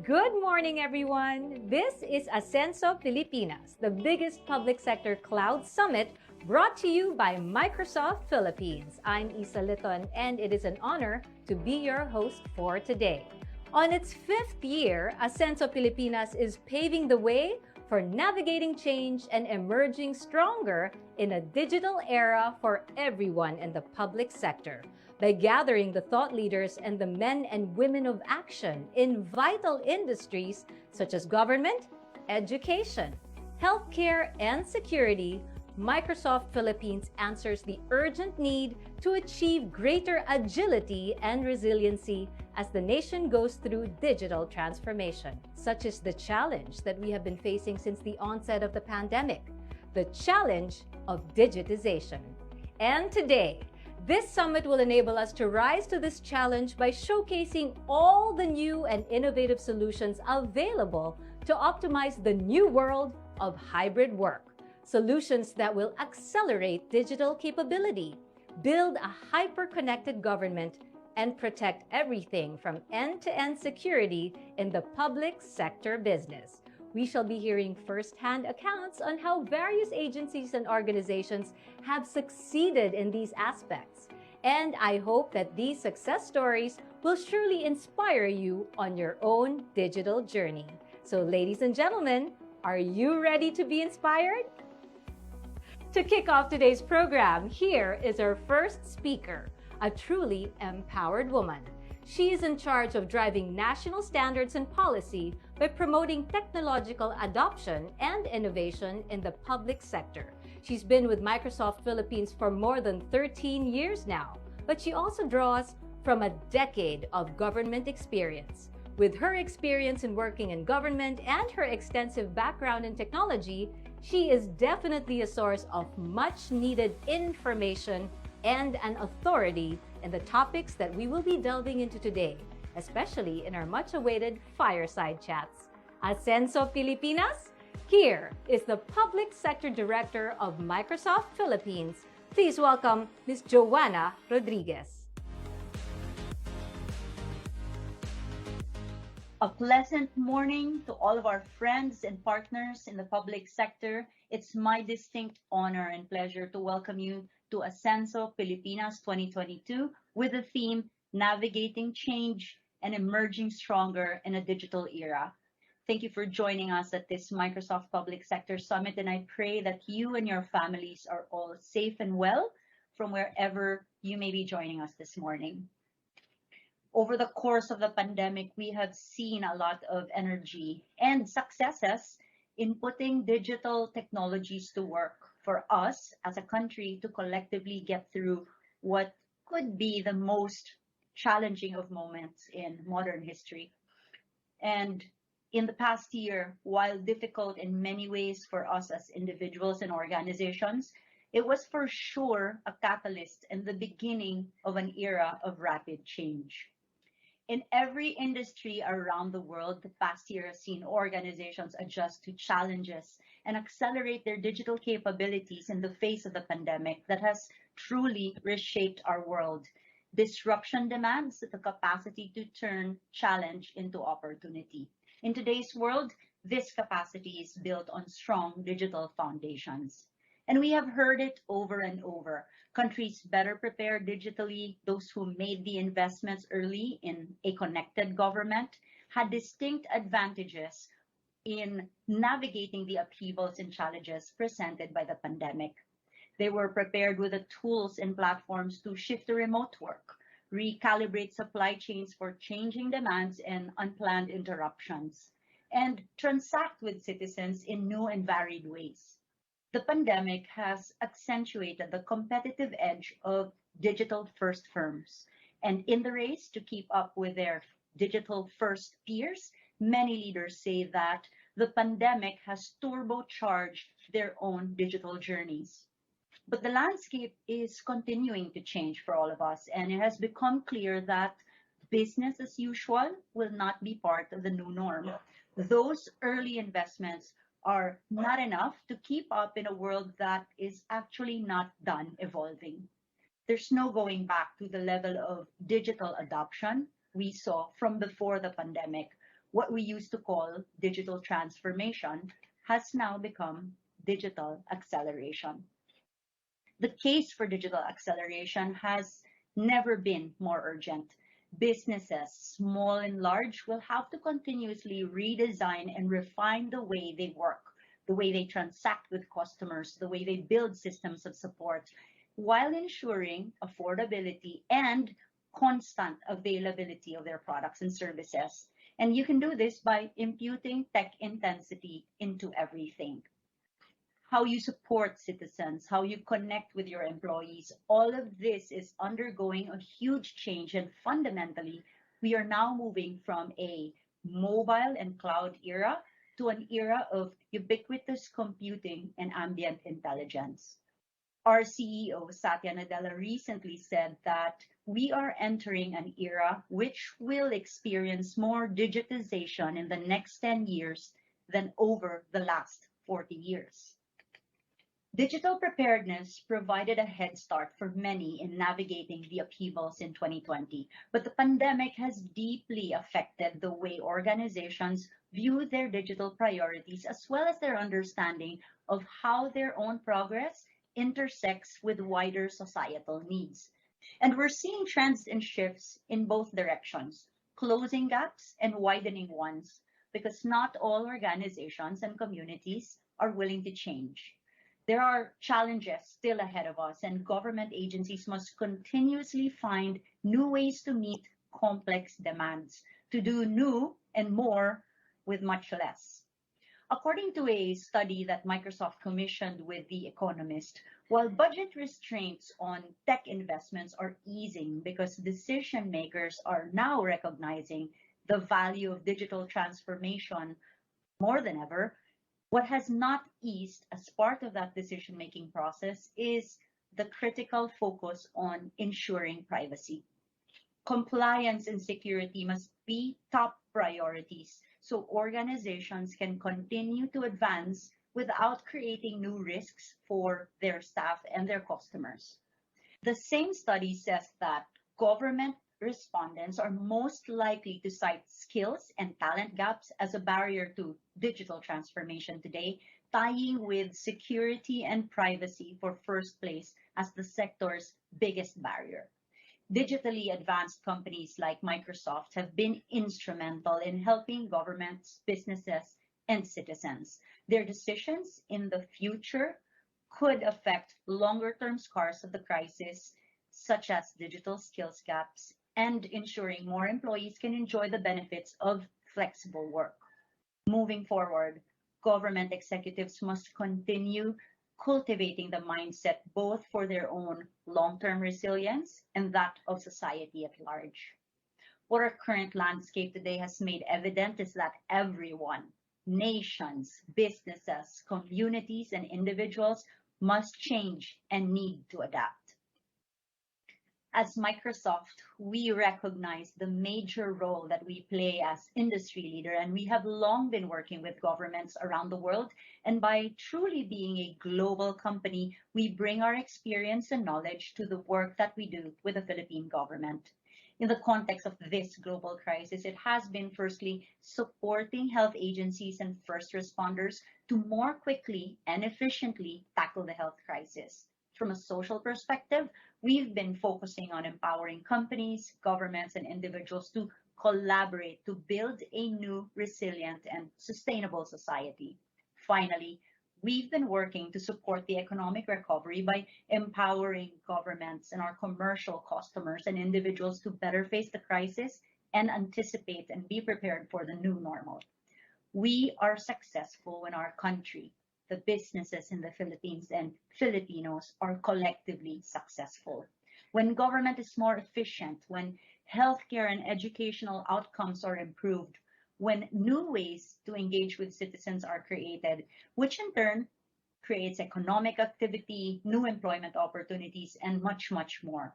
Good morning, everyone. This is ASENSO Pilipinas, the biggest public sector cloud summit brought to you by Microsoft Philippines. I'm Isa Liton, and it is an honor to be your host for today. On its fifth year, ASENSO Pilipinas is paving the way for navigating change and emerging stronger in a digital era for everyone in the public sector by gathering the thought leaders and the men and women of action in vital industries such as government, education, healthcare, and security. Microsoft Philippines answers the urgent need to achieve greater agility and resiliency as the nation goes through digital transformation. Such is the challenge that we have been facing since the onset of the pandemic, the challenge of digitization. And today, this summit will enable us to rise to this challenge by showcasing all the new and innovative solutions available to optimize the new world of hybrid work. Solutions that will accelerate digital capability, build a hyper-connected government, and protect everything from end-to-end security in the public sector business. We shall be hearing first-hand accounts on how various agencies and organizations have succeeded in these aspects. And I hope that these success stories will surely inspire you on your own digital journey. So, ladies and gentlemen, are you ready to be inspired? To kick off today's program, here is our first speaker, a truly empowered woman. She is in charge of driving national standards and policy by promoting technological adoption and innovation in the public sector. She's been with Microsoft Philippines for more than 13 years now, but she also draws from a decade of government experience. With her experience in working in government and her extensive background in technology, she is definitely a source of much needed information and an authority in the topics that we will be delving into today, especially in our much-awaited fireside chats. ASENSO Pilipinas, here is the Public Sector Director of Microsoft Philippines. Please welcome Ms. Joanna Rodriguez. A pleasant morning to all of our friends and partners in the public sector. It's my distinct honor and pleasure to welcome you to ASENSO Pilipinas 2022 with the theme Navigating Change and Emerging Stronger in a Digital Era. Thank you for joining us at this Microsoft Public Sector Summit, and I pray that you and your families are all safe and well from wherever you may be joining us this morning. Over the course of the pandemic, we have seen a lot of energy and successes in putting digital technologies to work for us as a country to collectively get through what could be the most challenging of moments in modern history. And in the past year, while difficult in many ways for us as individuals and organizations, it was for sure a catalyst and the beginning of an era of rapid change. In every industry around the world, the past year has seen organizations adjust to challenges and accelerate their digital capabilities in the face of the pandemic that has truly reshaped our world. Disruption demands the capacity to turn challenge into opportunity. In today's world, this capacity is built on strong digital foundations. And we have heard it over and over. Countries better prepared digitally, those who made the investments early in a connected government, had distinct advantages in navigating the upheavals and challenges presented by the pandemic. They were prepared with the tools and platforms to shift to remote work, recalibrate supply chains for changing demands and unplanned interruptions, and transact with citizens in new and varied ways. The pandemic has accentuated the competitive edge of digital-first firms. And in the race to keep up with their digital-first peers, many leaders say that the pandemic has turbocharged their own digital journeys. But the landscape is continuing to change for all of us, and it has become clear that business as usual will not be part of the new norm. Those early investments are not enough to keep up in a world that is actually not done evolving. There's no going back to the level of digital adoption we saw from before the pandemic, What we used to call digital transformation has now become digital acceleration. The case for digital acceleration has never been more urgent. Businesses, small and large, will have to continuously redesign and refine the way they work, the way they transact with customers, the way they build systems of support, while ensuring affordability and constant availability of their products and services. And you can do this by imputing tech intensity into everything. How you support citizens, how you connect with your employees. All of this is undergoing a huge change, and fundamentally, we are now moving from a mobile and cloud era to an era of ubiquitous computing and ambient intelligence. Our CEO, Satya Nadella, recently said that we are entering an era which will experience more digitization in the next 10 years than over the last 40 years. Digital preparedness provided a head start for many in navigating the upheavals in 2020, but the pandemic has deeply affected the way organizations view their digital priorities as well as their understanding of how their own progress intersects with wider societal needs. And we're seeing trends and shifts in both directions, closing gaps and widening ones, because not all organizations and communities are willing to change. There are challenges still ahead of us, and government agencies must continuously find new ways to meet complex demands, to do new and more with much less. According to a study that Microsoft commissioned with The Economist, while budget restraints on tech investments are easing because decision makers are now recognizing the value of digital transformation more than ever, what has not eased as part of that decision-making process is the critical focus on ensuring privacy. Compliance and security must be top priorities so organizations can continue to advance without creating new risks for their staff and their customers. The same study says that government respondents are most likely to cite skills and talent gaps as a barrier to digital transformation today, tying with security and privacy for first place as the sector's biggest barrier. Digitally advanced companies like Microsoft have been instrumental in helping governments, businesses, and citizens. Their decisions in the future could affect longer-term scars of the crisis, such as digital skills gaps and ensuring more employees can enjoy the benefits of flexible work. Moving forward, government executives must continue cultivating the mindset both for their own long-term resilience and that of society at large. What our current landscape today has made evident is that everyone, nations, businesses, communities, and individuals must change and need to adapt. As Microsoft, we recognize the major role that we play as industry leader, and we have long been working with governments around the world. And by truly being a global company, we bring our experience and knowledge to the work that we do with the Philippine government. In the context of this global crisis, it has been firstly supporting health agencies and first responders to more quickly and efficiently tackle the health crisis. From a social perspective, we've been focusing on empowering companies, governments, and individuals to collaborate to build a new, resilient, and sustainable society. Finally, we've been working to support the economic recovery by empowering governments and our commercial customers and individuals to better face the crisis and anticipate and be prepared for the new normal. We are successful when our country, the businesses in the Philippines, and Filipinos are collectively successful. When government is more efficient, when healthcare and educational outcomes are improved, when new ways to engage with citizens are created, which in turn creates economic activity, new employment opportunities, and much, much more.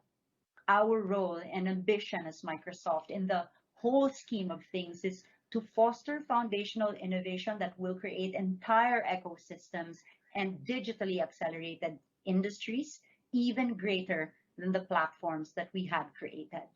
Our role and ambition as Microsoft in the whole scheme of things is to foster foundational innovation that will create entire ecosystems and digitally accelerated industries, even greater than the platforms that we had created.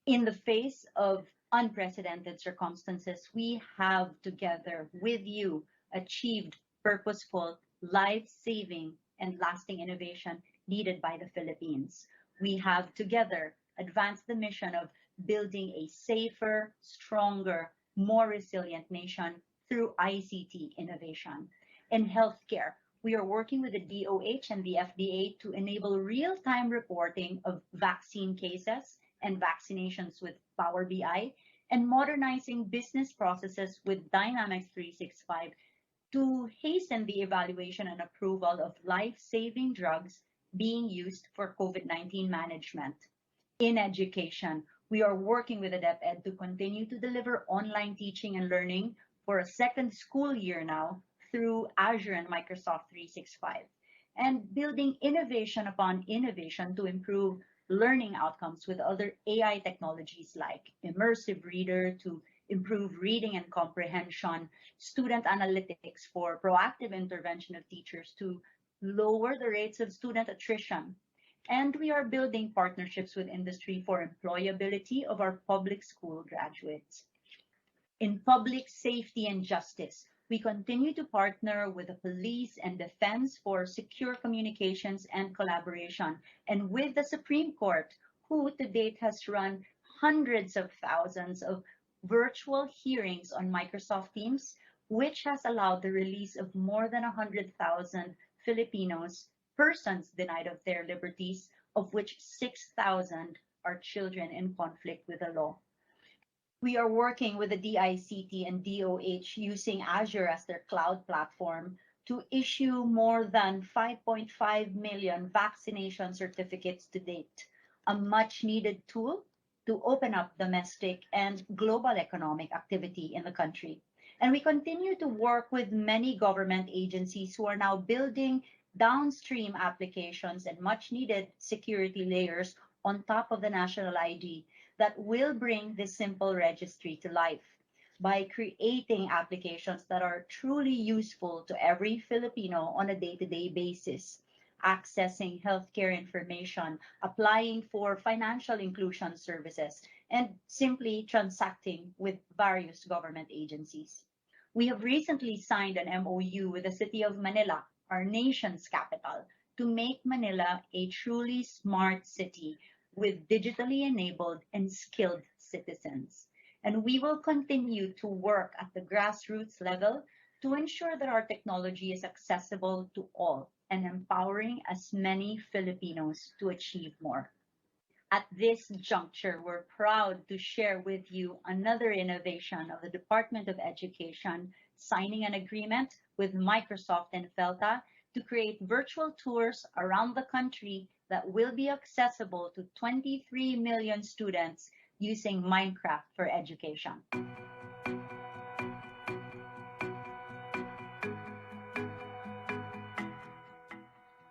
In the face of unprecedented circumstances, we have together with you achieved purposeful, life saving, and lasting innovation needed by the Philippines. We have together advanced the mission of building a safer, stronger, more resilient nation through ICT innovation. In healthcare, we are working with the DOH and the FDA to enable real time reporting of vaccine cases and vaccinations with Power BI, and modernizing business processes with Dynamics 365 to hasten the evaluation and approval of life saving drugs being used for COVID-19 management. In education, we are working with the DepEd to continue to deliver online teaching and learning for a second school year now through Azure and Microsoft 365, and building innovation upon innovation to improve learning outcomes with other AI technologies like immersive reader to improve reading and comprehension, student analytics for proactive intervention of teachers to lower the rates of student attrition. And we are building partnerships with industry for employability of our public school graduates. In public safety and justice, we continue to partner with the police and defense for secure communications and collaboration, and with the Supreme Court, who to date has run hundreds of thousands of virtual hearings on Microsoft Teams, which has allowed the release of more than 100,000 Filipinos, persons denied of their liberties, of which 6,000 are children in conflict with the law. We are working with the DICT and DOH using Azure as their cloud platform to issue more than 5.5 million vaccination certificates to date, a much needed tool to open up domestic and global economic activity in the country. And we continue to work with many government agencies who are now building downstream applications and much needed security layers on top of the national ID that will bring this simple registry to life by creating applications that are truly useful to every Filipino on a day-to-day basis, accessing healthcare information, applying for financial inclusion services, and simply transacting with various government agencies. We have recently signed an MOU with the City of Manila, our nation's capital, to make Manila a truly smart city with digitally enabled and skilled citizens. And we will continue to work at the grassroots level to ensure that our technology is accessible to all and empowering as many Filipinos to achieve more. At this juncture, we're proud to share with you another innovation of the Department of Education, signing an agreement with Microsoft and Felta to create virtual tours around the country that will be accessible to 23 million students using Minecraft for education.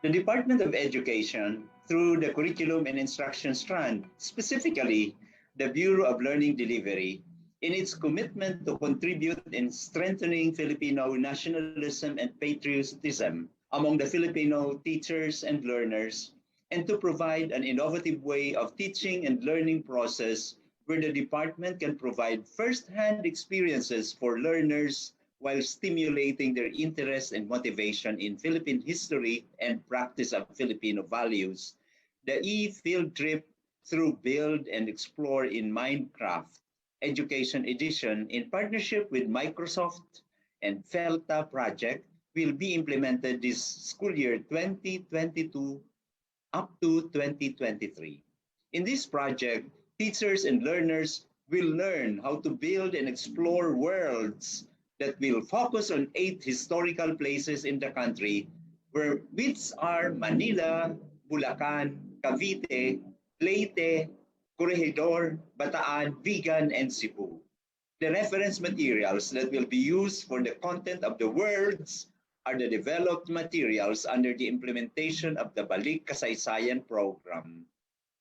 The Department of Education, through the Curriculum and Instruction Strand, specifically the Bureau of Learning Delivery, in its commitment to contribute in strengthening Filipino nationalism and patriotism among the Filipino teachers and learners, and to provide an innovative way of teaching and learning process where the department can provide first-hand experiences for learners while stimulating their interest and motivation in Philippine history and practice of Filipino values. The e-field trip through Build and Explore in Minecraft Education Edition in partnership with Microsoft and Felta project will be implemented this school year 2022 up to 2023. In this project, teachers and learners will learn how to build and explore worlds that will focus on 8 historical places in the country, which are Manila, Bulacan, Cavite, Leyte, Corregidor, Bataan, Vigan, and Cebu. The reference materials that will be used for the content of the worlds are the developed materials under the implementation of the Balik Kasaysayan program,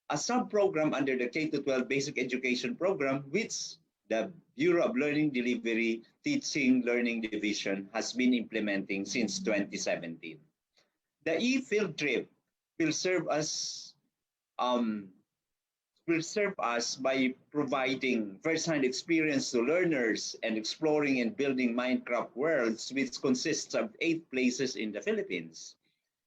a sub-program under the K-12 Basic Education Program, which the Bureau of Learning Delivery Teaching Learning Division has been implementing since 2017. The e-field trip will serve as will serve us by providing first-hand experience to learners and exploring and building Minecraft worlds, which consists of 8 places in the Philippines.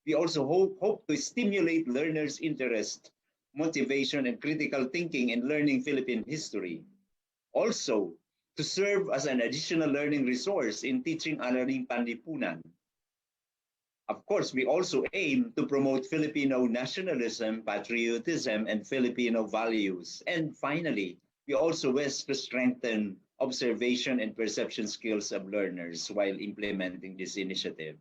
We also hope to stimulate learners' interest, motivation, and critical thinking in learning Philippine history. Also, to serve as an additional learning resource in teaching Alaring Panlipunan. Of course, we also aim to promote Filipino nationalism, patriotism, and Filipino values. And finally, we also wish to strengthen observation and perception skills of learners while implementing this initiative.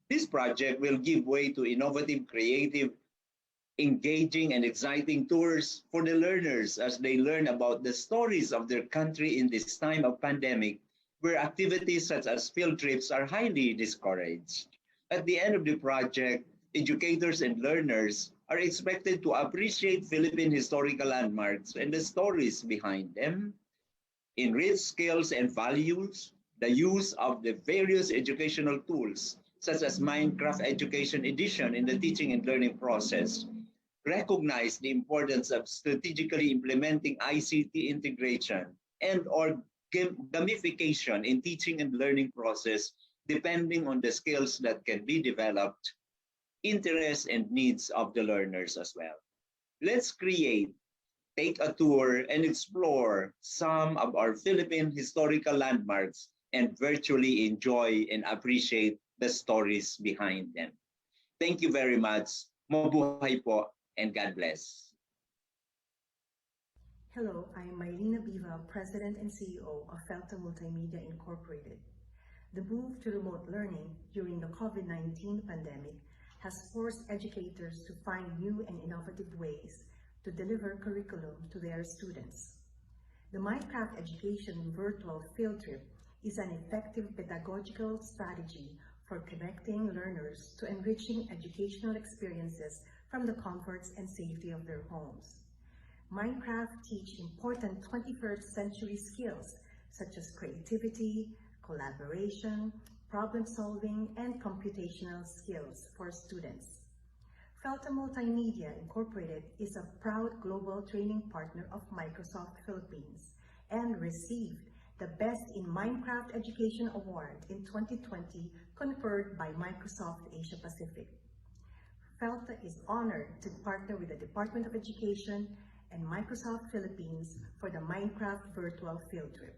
This project will give way to innovative, creative, engaging, and exciting tours for the learners as they learn about the stories of their country in this time of pandemic, where activities such as field trips are highly discouraged. At the end of the project, educators and learners are expected to appreciate Philippine historical landmarks and the stories behind them, enrich skills and values, the use of the various educational tools, such as Minecraft Education Edition in the teaching and learning process, recognize the importance of strategically implementing ICT integration and or gamification in teaching and learning process depending on the skills that can be developed, interests and needs of the learners as well. Let's create, take a tour, and explore some of our Philippine historical landmarks and virtually enjoy and appreciate the stories behind them. Thank you very much. Mabuhay po and God bless. Hello, I am Mylena Biva, President and CEO of Felta Multimedia Incorporated. The move to remote learning during the COVID-19 pandemic has forced educators to find new and innovative ways to deliver curriculum to their students. The Minecraft Education Virtual Field Trip is an effective pedagogical strategy for connecting learners to enriching educational experiences from the comforts and safety of their homes. Minecraft teach important 21st century skills such as creativity, collaboration, problem solving, and computational skills for students. Felta Multimedia Incorporated is a proud global training partner of Microsoft Philippines and received the Best in Minecraft Education Award in 2020 conferred by Microsoft Asia Pacific. Felta is honored to partner with the Department of Education and Microsoft Philippines for the Minecraft Virtual Field Trip.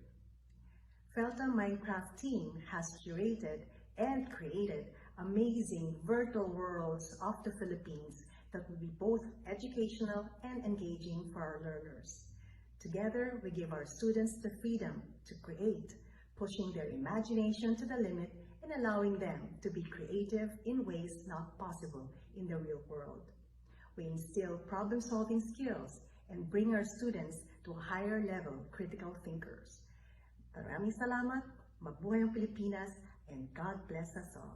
Felta Minecraft team has curated and created amazing virtual worlds of the Philippines that will be both educational and engaging for our learners. Together, we give our students the freedom to create, pushing their imagination to the limit and allowing them to be creative in ways not possible in the real world. We instill problem-solving skills and bring our students to higher level critical thinkers. Maraming salamat, mabuhay ang Pilipinas, and God bless us all.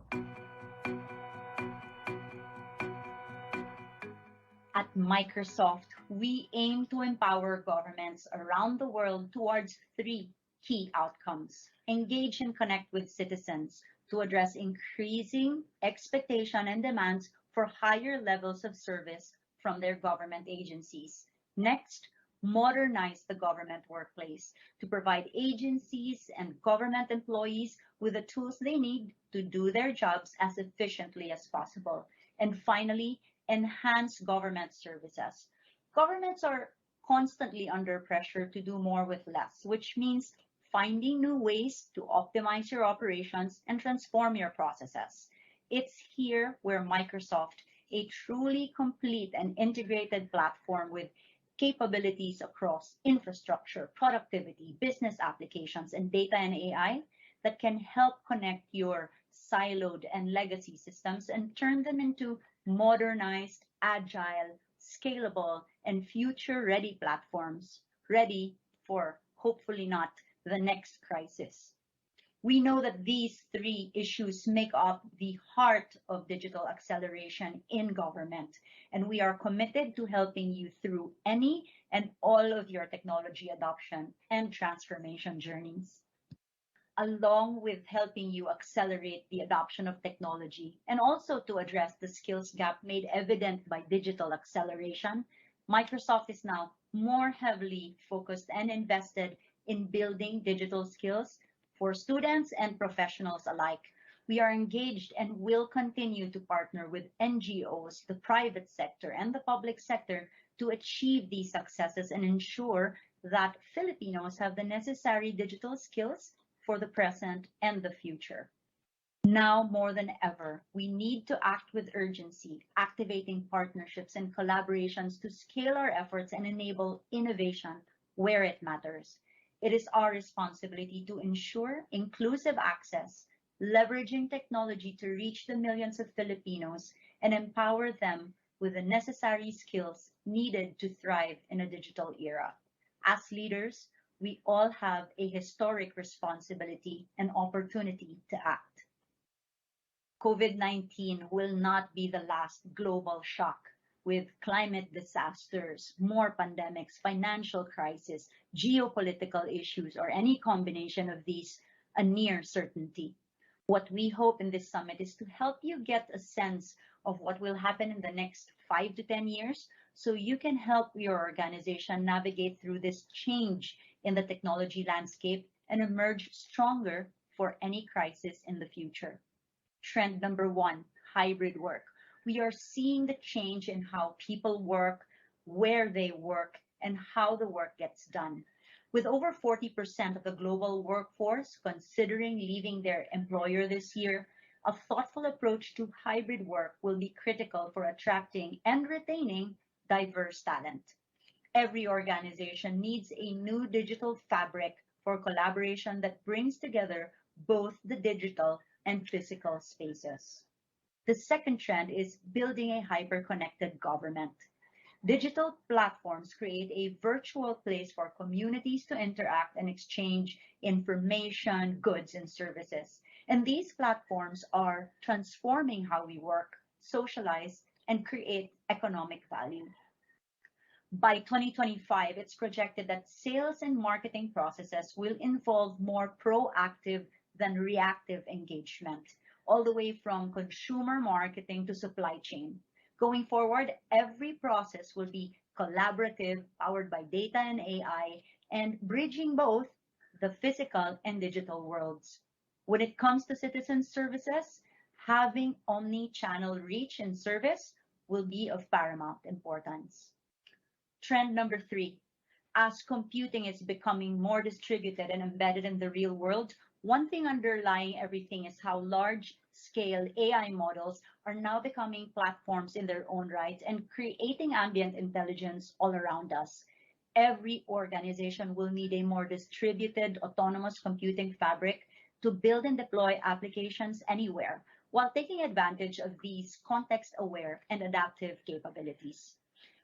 At Microsoft, we aim to empower governments around the world towards 3 key outcomes. Engage and connect with citizens to address increasing expectation and demands for higher levels of service from their government agencies. Next, modernize the government workplace to provide agencies and government employees with the tools they need to do their jobs as efficiently as possible. And finally, enhance government services. Governments are constantly under pressure to do more with less, which means finding new ways to optimize your operations and transform your processes. It's here where Microsoft, a truly complete and integrated platform with capabilities across infrastructure, productivity, business applications, and data and AI that can help connect your siloed and legacy systems and turn them into modernized, agile, scalable, and future-ready platforms, ready for hopefully not the next crisis. We know that these 3 issues make up the heart of digital acceleration in government, and we are committed to helping you through any and all of your technology adoption and transformation journeys. Along with helping you accelerate the adoption of technology and also to address the skills gap made evident by digital acceleration, Microsoft is now more heavily focused and invested in building digital skills for students and professionals alike. We are engaged and will continue to partner with NGOs, the private sector, and the public sector to achieve these successes and ensure that Filipinos have the necessary digital skills for the present and the future. Now more than ever, we need to act with urgency, activating partnerships and collaborations to scale our efforts and enable innovation where it matters. It is our responsibility to ensure inclusive access, leveraging technology to reach the millions of Filipinos and empower them with the necessary skills needed to thrive in a digital era. As leaders, we all have a historic responsibility and opportunity to act. COVID-19 will not be the last global shock with climate disasters, more pandemics, financial crisis, geopolitical issues, or any combination of these a near certainty. What we hope in this summit is to help you get a sense of what will happen in the next 5 to 10 years so you can help your organization navigate through this change in the technology landscape and emerge stronger for any crisis in the future. Trend number one, hybrid work. We are seeing the change in how people work, where they work, and how the work gets done. With over 40% of the global workforce considering leaving their employer this year, a thoughtful approach to hybrid work will be critical for attracting and retaining diverse talent. Every organization needs a new digital fabric for collaboration that brings together both the digital and physical spaces. The second trend is building a hyper-connected government. Digital platforms create a virtual place for communities to interact and exchange information, goods, and services. And these platforms are transforming how we work, socialize, and create economic value. By 2025, it's projected that sales and marketing processes will involve more proactive than reactive engagement, all the way from consumer marketing to supply chain. Going forward, every process will be collaborative, powered by data and AI, and bridging both the physical and digital worlds. When it comes to citizen services, having omni-channel reach and service will be of paramount importance. Trend number three, as computing is becoming more distributed and embedded in the real world, one thing underlying everything is how large-scale AI models are now becoming platforms in their own right and creating ambient intelligence all around us. Every organization will need a more distributed autonomous computing fabric to build and deploy applications anywhere, while taking advantage of these context-aware and adaptive capabilities.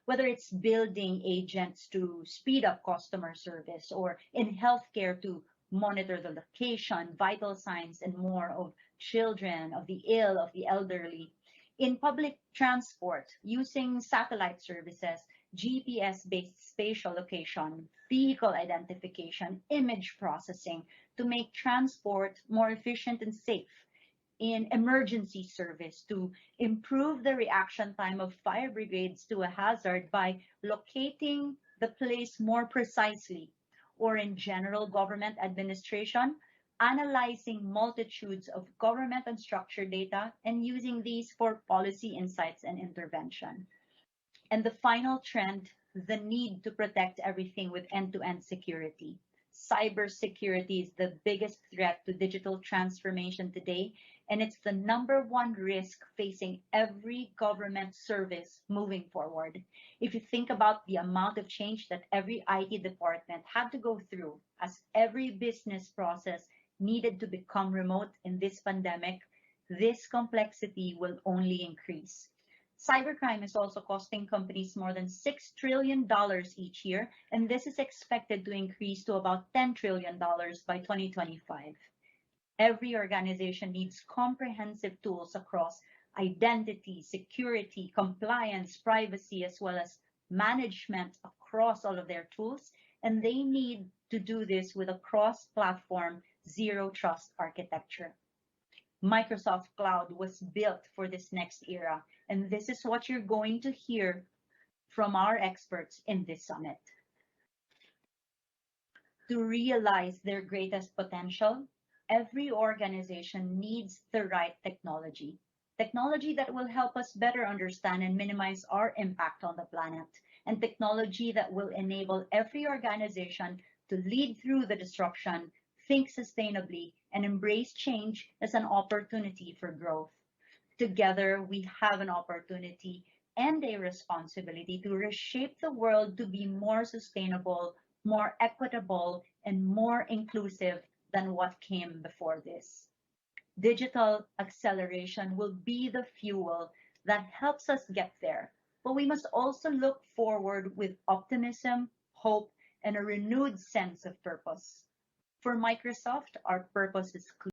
Whether it's building agents to speed up customer service or in healthcare to monitor the location, vital signs, and more of children, of the ill, of the elderly. In public transport, using satellite services, GPS-based spatial location, vehicle identification, image processing to make transport more efficient and safe. In emergency service to improve the reaction time of fire brigades to a hazard by locating the place more precisely, or in general government administration, analyzing multitudes of government and structured data and using these for policy insights and intervention. And the final trend, the need to protect everything with end-to-end security. Cybersecurity is the biggest threat to digital transformation today, and it's the number one risk facing every government service moving forward. If you think about the amount of change that every IT department had to go through as every business process needed to become remote in this pandemic, this complexity will only increase. Cybercrime is also costing companies more than $6 trillion each year, and this is expected to increase to about $10 trillion by 2025. Every organization needs comprehensive tools across identity, security, compliance, privacy, as well as management across all of their tools, and they need to do this with a cross-platform, zero-trust architecture. Microsoft Cloud was built for this next era, and this is what you're going to hear from our experts in this summit. To realize their greatest potential, every organization needs the right technology. Technology that will help us better understand and minimize our impact on the planet, and technology that will enable every organization to lead through the disruption, think sustainably, and embrace change as an opportunity for growth. Together, we have an opportunity and a responsibility to reshape the world to be more sustainable, more equitable, and more inclusive than what came before this. Digital acceleration will be the fuel that helps us get there, but we must also look forward with optimism, hope, and a renewed sense of purpose. For Microsoft, our purpose is clear.